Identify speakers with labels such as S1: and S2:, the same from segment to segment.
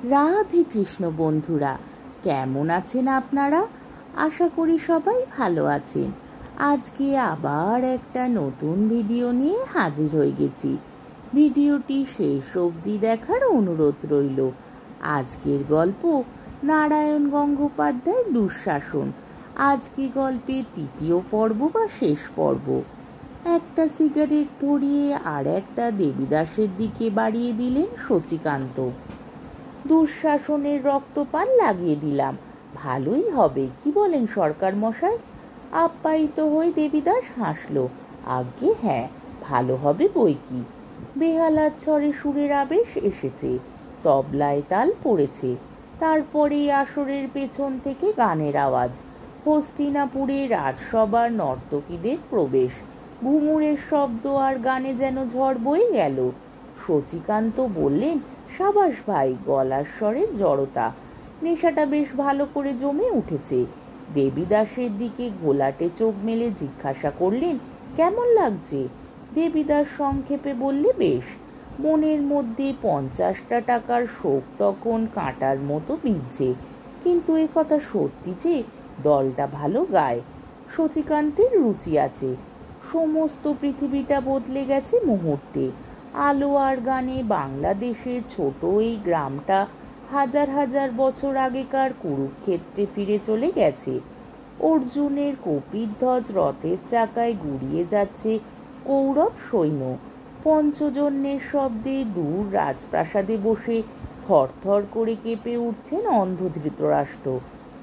S1: রাধে কৃষ্ণ বন্ধুরা, কেমন আছেন আপনারা? আশা করি সবাই ভালো আছেন। আজকে আবার একটা নতুন ভিডিও নিয়ে হাজির হয়ে গেছি। ভিডিওটি শেষ অবধি দেখার অনুরোধ রইল। আজকের গল্প নারায়ণ গঙ্গোপাধ্যায় দুঃশাসন। আজকে গল্পের তৃতীয় পর্ব বা শেষ পর্ব। একটা সিগারেট ধরিয়ে আর একটা দেবীদাসের দিকে বাড়িয়ে দিলেন শচীকান্ত। দুঃশাসনের রক্তপান লাগিয়ে দিলাম, ভালোই হবে, কি বলেন সরকার মশাই? আপ্যায়িত হয়ে দেবীদাস হাসল। আজ্ঞে হ্যাঁ, ভালো হবে বই কি। বেহালার স্বরে সুরের আবেশ এসেছে, তবলায় তাল পড়েছে। তারপরেই আসরের পেছন থেকে গানের আওয়াজ, হস্তিনাপুরে রাজসভার নর্তকীদের প্রবেশ, ঘুঙুরের শব্দ আর গানে যেন ঝড় বয়ে গেল। শচীকান্ত বললেন, সাবাস ভাই, গলার স্বরে জড়তা, নেশাটা বেশ ভালো করে জমে উঠেছে। দেবীদাসের দিকে ঘোলাটে চোখ মেলে জিজ্ঞাসা করলেন, কেমন লাগছে? দেবীদাস সংক্ষেপে বললে, বেশ। মনের মধ্যে 50টা টাকার শোক তখন কাঁটার মতো বিঁধছে, কিন্তু এ কথা সত্যি যে দলটা ভালো গায়। শচীকান্তের রুচি আছে। সমস্ত পৃথিবীটা বদলে গেছে মুহূর্তে। আলো আর গানে বাংলাদেশের ছোট এই গ্রামটা হাজার হাজার বছর আগেকার কুরুক্ষেত্রে ফিরে চলে গেছে। অর্জুনের কপিধ্বজ রথের চাকায় গুড়িয়ে যাচ্ছে কৌরব সৈন্য। পঞ্চজন্যের শব্দে দূর রাজপ্রাসাদে বসে থরথর করে কেঁপে উঠছেন অন্ধ ধৃতরাষ্ট্র।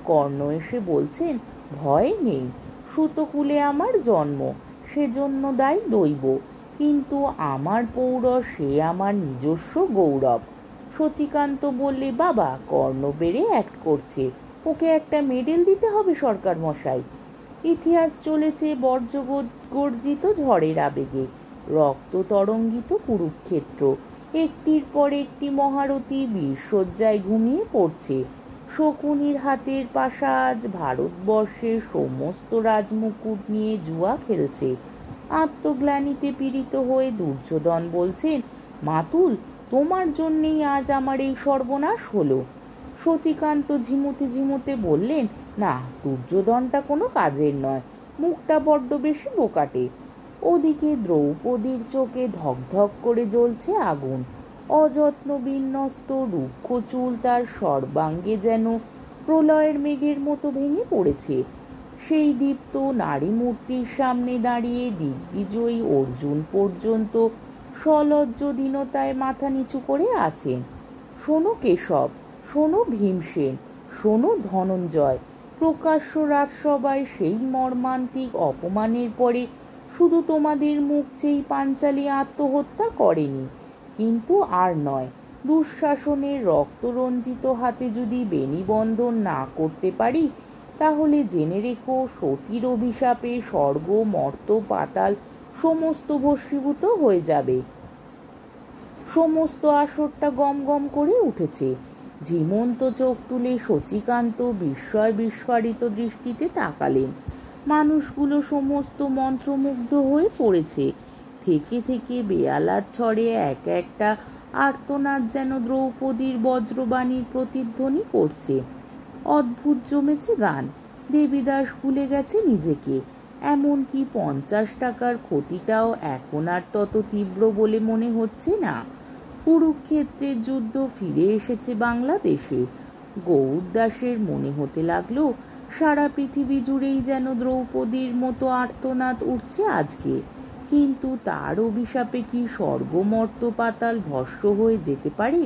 S1: কর্ণ এসে বলছেন, ভয় নেই, সুতকুলে আমার জন্ম, সেজন্য দায়ী দৈব, কিন্তু আমার পৌরস সে আমার নিজস্ব গৌরব। শচীকান্ত বললে, বাবা, কর্ণ বেড়ে অ্যাক্ট করছে, ওকে একটা মেডেল দিতে হবে সরকার মশাই। ইতিহাস চলেছে বর্জ্যগর্জিত ঝড়ের আবেগে, রক্ত তরঙ্গিত কুরুক্ষেত্র, একটির পর একটি মহারথী বীরসজ্জায় ঘুমিয়ে পড়ছে। শকুনির হাতের পাশা আজ ভারতবর্ষের সমস্ত রাজমুকুট নিয়ে জুয়া খেলছে। আত্মগ্লানিতে পীড়িত হয়ে দুর্যোধন বলছেন, মাতুল, তোমার জন্যেই আজ আমার এই সর্বনাশ হলো। শচীকান্ত ঝিমুতে ঝিমুতে বললেন, না, দুর্যোধনটা কোনো কাজের নয়, মুখটা বড্ড বেশি বোকাটে। ওদিকে দ্রৌপদীর চোখে ধকধক করে জ্বলছে আগুন। অযত্ন বিন্যস্ত রুক্ষ চুল তার সর্বাঙ্গে যেন প্রলয়ের মেঘের মতো ভেঙে পড়েছে। সেই দীপ্ত নারী মূর্তির সামনে দাঁড়িয়ে দিগ্বিজয়ী অর্জুন পর্যন্ত সলজ্জ দীনতায় মাথা নিচু করে আছেন। শোনো কেশব, শোনো ভীমসেন, শোনো ধনঞ্জয়, প্রকাশ্য রাজসভায় সেই মর্মান্তিক অপমানের পরে শুধু তোমাদের মুখ চেয়ে পাঞ্চালী আত্মহত্যা করেনি, কিন্তু আর নয়, দুঃশাসনের রক্তরঞ্জিত হাতে যদি বেনিবন্ধন না করতে পারি, তাহলে জেনে রেখো, সতীর অভিশাপে স্বর্গ মর্ত পাতাল সমস্ত ভস্মীভূত হয়ে যাবে। সমস্ত আসরটা গম গম করে উঠেছে। ঝিমন্ত চোখ তুলে শচীকান্ত বিস্ময় বিস্ফারিত দৃষ্টিতে তাকালেন। মানুষগুলো সমস্ত মন্ত্রমুগ্ধ হয়ে পড়েছে। থেকে থেকে বেয়ালার ছড়ে এক একটা আর্তনাদ যেন দ্রৌপদীর বজ্রবাণীর প্রতিধ্বনি করছে। অদ্ভুত জমেছে গান। দেবীদাস ভুলে গেছে নিজেকে, এমনকি 50 টাকার ক্ষতিটাও এখন আর তত তীব্র বলে মনে হচ্ছে না। কুরুক্ষেত্রের যুদ্ধ ফিরে এসেছে বাংলাদেশে। গৌরদাসের মনে হতে লাগলো সারা পৃথিবী জুড়েই যেন দ্রৌপদীর মতো আর্তনাদ উঠছে আজকে, কিন্তু তার অভিশাপে কি স্বর্গ মর্ত পাতাল ভস্ম হয়ে যেতে পারে,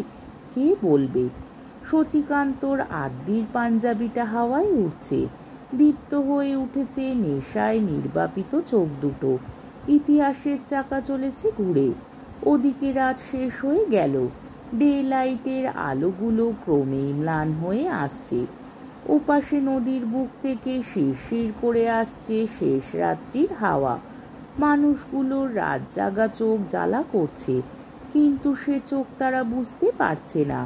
S1: কে বলবে? শচীকান্তর আদ্যির পাঞ্জাবিটা হাওয়ায় উঠছে, দীপ্ত হয়ে উঠেছে নেশায় নির্বাপিত চোখ দুটো। ইতিহাসের চাকা চলেছে ঘুরে। ওদিকে রাত শেষ হয়ে গেল, ডে লাইটের আলোগুলো ক্রমেই ম্লান হয়ে আসছে। ওপাশে নদীর বুক থেকে শিরশির করে আসছে শেষ রাত্রির হাওয়া। মানুষগুলোর রাত জাগা চোখ জ্বালা করছে, কিন্তু সে চোখ তারা বুঝতে পারছে না।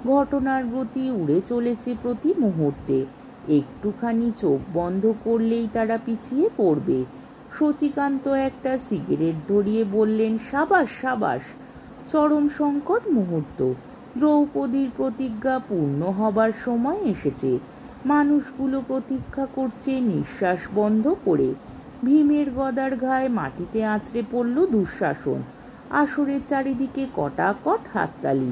S1: ঘটনার গতি উড়ে চলেছে প্রতি মুহূর্তে, একটুখানি চোখ বন্ধ করলেই তারা পিছিয়ে পড়বে। শচীকান্ত একটা সিগারেট ধরিয়ে বললেন, সাবাস সাবাস। চরম সংকট মুহূর্ত। দ্রৌপদীর প্রতিজ্ঞা পূর্ণ হবার সময় এসেছে। মানুষগুলো প্রতীক্ষা করছে নিঃশ্বাস বন্ধ করে। ভীমের গদার ঘায়ে মাটিতে আছড়ে পড়ল দুঃশাসন। আসরের চারিদিকে কটাকট হাততালি।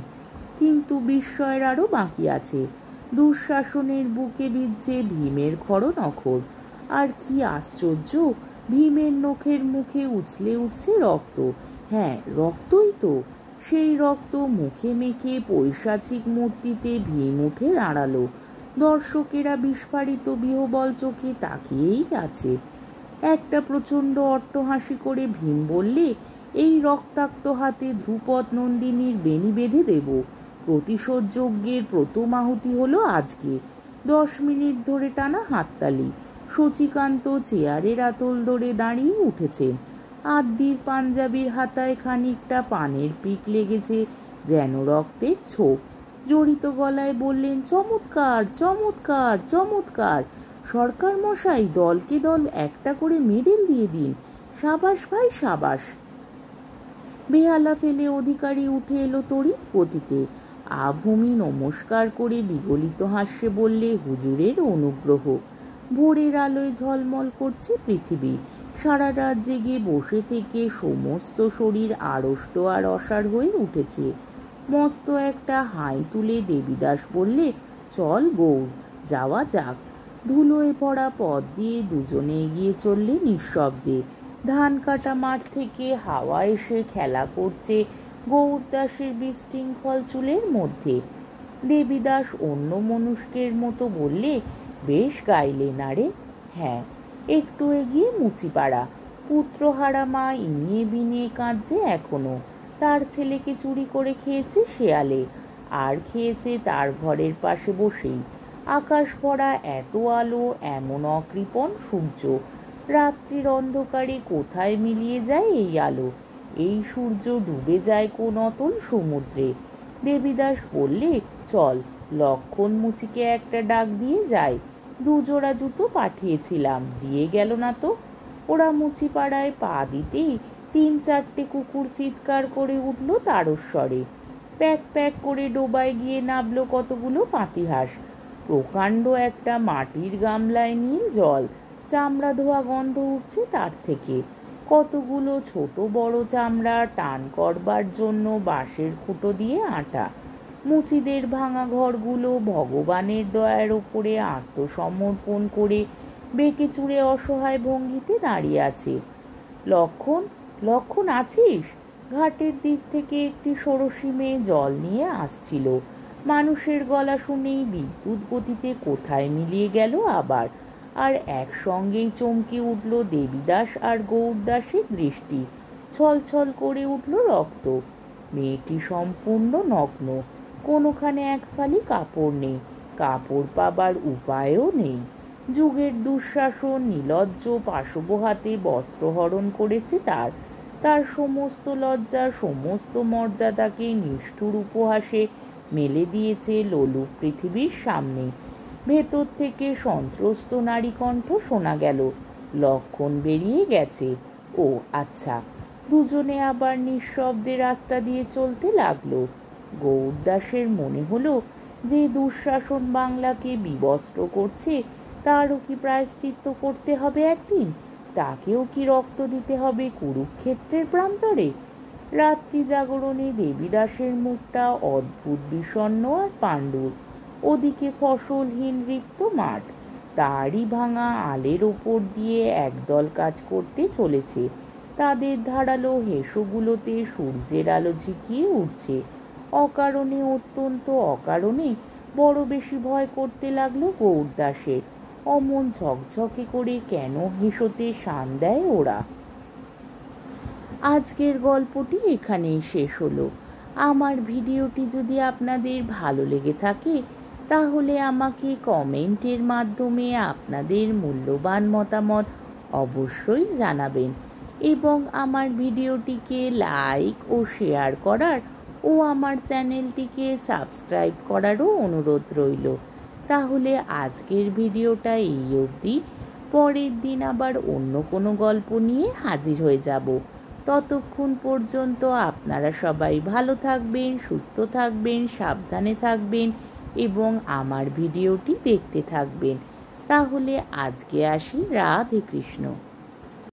S1: কিন্তু বিস্ময়ের আরও বাকি আছে। দুঃশাসনের বুকে বিঁধছে ভীমের খড়নখর। আর কি আশ্চর্য, ভীমের নখের মুখে উছলে উঠছে রক্ত। হ্যাঁ, রক্তই তো। সেই রক্ত মুখে মেখে পৈশাচিক মূর্তিতে ভীম উঠে দাঁড়ালো। দর্শকেরা বিস্ফারিত বিহ্বল চোখে তাকিয়েই আছে। একটা প্রচণ্ড অট্টহাসি করে ভীম বললে, এই রক্তাক্ত হাতে ধ্রুপদ নন্দিনীর বেণী বেঁধে দেব। প্রতিশোধ যজ্ঞের প্রথম আহুতি হলো আজকে। 10 মিনিট ধরে টানা হাততালি। শচীকান্ত চেয়ারের আতল ধরে দাঁড়িয়ে উঠেছেন। আদ্যির পাঞ্জাবির হাতায় খানিকটা পানের পিক লেগেছে, যেন রক্তের ছোপ। জড়িত গলায় বললেন, চমৎকার চমৎকার চমৎকার। সরকার মশাই, দলকে দল একটা করে মেডেল দিয়ে দিন। সাবাস ভাই সাবাস। বেহালা ফেলে অধিকারী উঠে এলো তড়িৎ গতিতে। আভূমি নমস্কার করে বিগলিত হাস্যে বললে, হুজুরের অনুগ্রহ। ভোরের আলোয় ঝলমল করছে পৃথিবী। সারা রাত জেগে বসে থেকে সমস্ত শরীর আড়ষ্ট আর অসাড় হয়ে উঠেছে। মস্ত একটা হাই তুলে দেবীদাস বললে, চল গৌর, যাওয়া যাক। ধুলোয় পড়া পথ দিয়ে দুজনে এগিয়ে চললে নিঃশব্দে। ধান কাটা মাঠ থেকে হাওয়া এসে খেলা করছে গৌরদাসের বিশৃঙ্খল চুলের মধ্যে। দেবীদাস অন্য মনুষ্কের মতো বললে, বেশ গাইলে না রে। হ্যাঁ। একটু এগিয়ে মুচিপাড়া। পুত্রহারা মা ইনিয়ে বিনিয়ে কাঁদছে এখনো। তার ছেলেকে চুরি করে খেয়েছে শেয়ালে, আর খেয়েছে তার ঘরের পাশে বসেই। আকাশ ভরা এত আলো, এমন অকৃপণ সূর্য। রাত্রির অন্ধকারে কোথায় মিলিয়ে যায় এই আলো? এই সূর্য ডুবে যায় কোন অতল সমুদ্রে। দেবীদাস বললে, চল, লক্ষণ মুচিকে একটা ডাক দিয়ে যায়। 2 জোড়া জুতো পাঠিয়েছিলাম, দিয়ে গেল না তো। ওরা মুচিপাড়ায় পা দিতেই 3-4টে কুকুর চিৎকার করে উঠল তারস্বরে। প্যাক প্যাক করে ডোবায় গিয়ে নামলো কতগুলো পাতিহাঁস। প্রকাণ্ড একটা মাটির গামলায় নীল জল, চামড়া ধোয়া গন্ধ উঠছে তার থেকে। কতগুলো ছোট বড় চামড়া টান করবার জন্য বাঁশের খুঁটো দিয়ে আটা। মুচিদের ভাঙা ঘরগুলো ভগবানের দয়ার ওপরে আত্মসমর্পণ করে বেঁকে চুড়ে অসহায় ভঙ্গিতে দাঁড়িয়ে আছে। লক্ষণ, লক্ষণ আছিস? ঘাটের দিক থেকে একটি ষোড়শী মেয়ে জল নিয়ে আসছিল। মানুষের গলা শুনেই বিদ্যুৎ গতিতে কোথায় মিলিয়ে গেল আবার। আর একসঙ্গেই চমকে উঠল দেবীদাস আর গৌরদাসের দৃষ্টি। ছলছল করে উঠল রক্ত। মেয়েটি সম্পূর্ণ নগ্ন। কোনোখানে এক ফালি কাপড় নেই, কাপড় পাবার উপায়ও নেই। যুগের দুঃশাসন নির্লজ্জ পাশব হাতে বস্ত্রহরণ করেছে তার। তার সমস্ত লজ্জা, সমস্ত মর্যাদাকে নিষ্ঠুর উপহাসে মেলে দিয়েছে লোলুপ পৃথিবীর সামনে। ভেতর থেকে সন্ত্রস্ত নারী কণ্ঠ শোনা গেল, লক্ষণ বেরিয়ে গেছে। ও আচ্ছা। দুজনে আবার নিঃশব্দে রাস্তা দিয়ে চলতে লাগলো। গৌরদাসের মনে হলো, যে দুঃশাসন বাংলাকে বিবস্ত্র করছে, তারও কি প্রায়শ্চিত্ত করতে হবে একদিন? তাকেও কি রক্ত দিতে হবে কুরুক্ষেত্রের প্রান্তরে? রাত্রি জাগরণে দেবীদাসের মুখটা অদ্ভুত বিষণ্ণ আর পাণ্ডুর। ওদিকে ফসলহীন রিক্ত মাঠ, তারই ভাঙা আলের ওপর দিয়ে একদল কাজ করতে চলেছে। তাদের ধারালো হেসোগুলোতে সূর্যের আলো ঝিকিয়ে উঠছে। অকারণে, অত্যন্ত অকারণে বড় বেশি ভয় করতে লাগলো গৌরদাসের। অমন ঝকঝকে করে কেন হেসোতে শান দেয় ওরা? আজকের গল্পটি এখানেই শেষ হলো। আমার ভিডিওটি যদি আপনাদের ভালো লেগে থাকে, তাহলে আমাকে কমেন্টের মাধ্যমে আপনাদের মূল্যবান মতামত অবশ্যই জানাবেন এবং আমার ভিডিওটিকে লাইক ও শেয়ার করার ও আমার চ্যানেলটিকে সাবস্ক্রাইব করারও অনুরোধ রইল। তাহলে আজকের ভিডিওটা এই অবধি। পরের দিন আবার অন্য কোনো গল্প নিয়ে হাজির হয়ে যাব। ততক্ষণ পর্যন্ত আপনারা সবাই ভালো থাকবেন, সুস্থ থাকবেন, সাবধানে থাকবেন এবং আমার ভিডিওটি দেখতে থাকবেন। তাহলে আজকে আসি। রাধে কৃষ্ণ।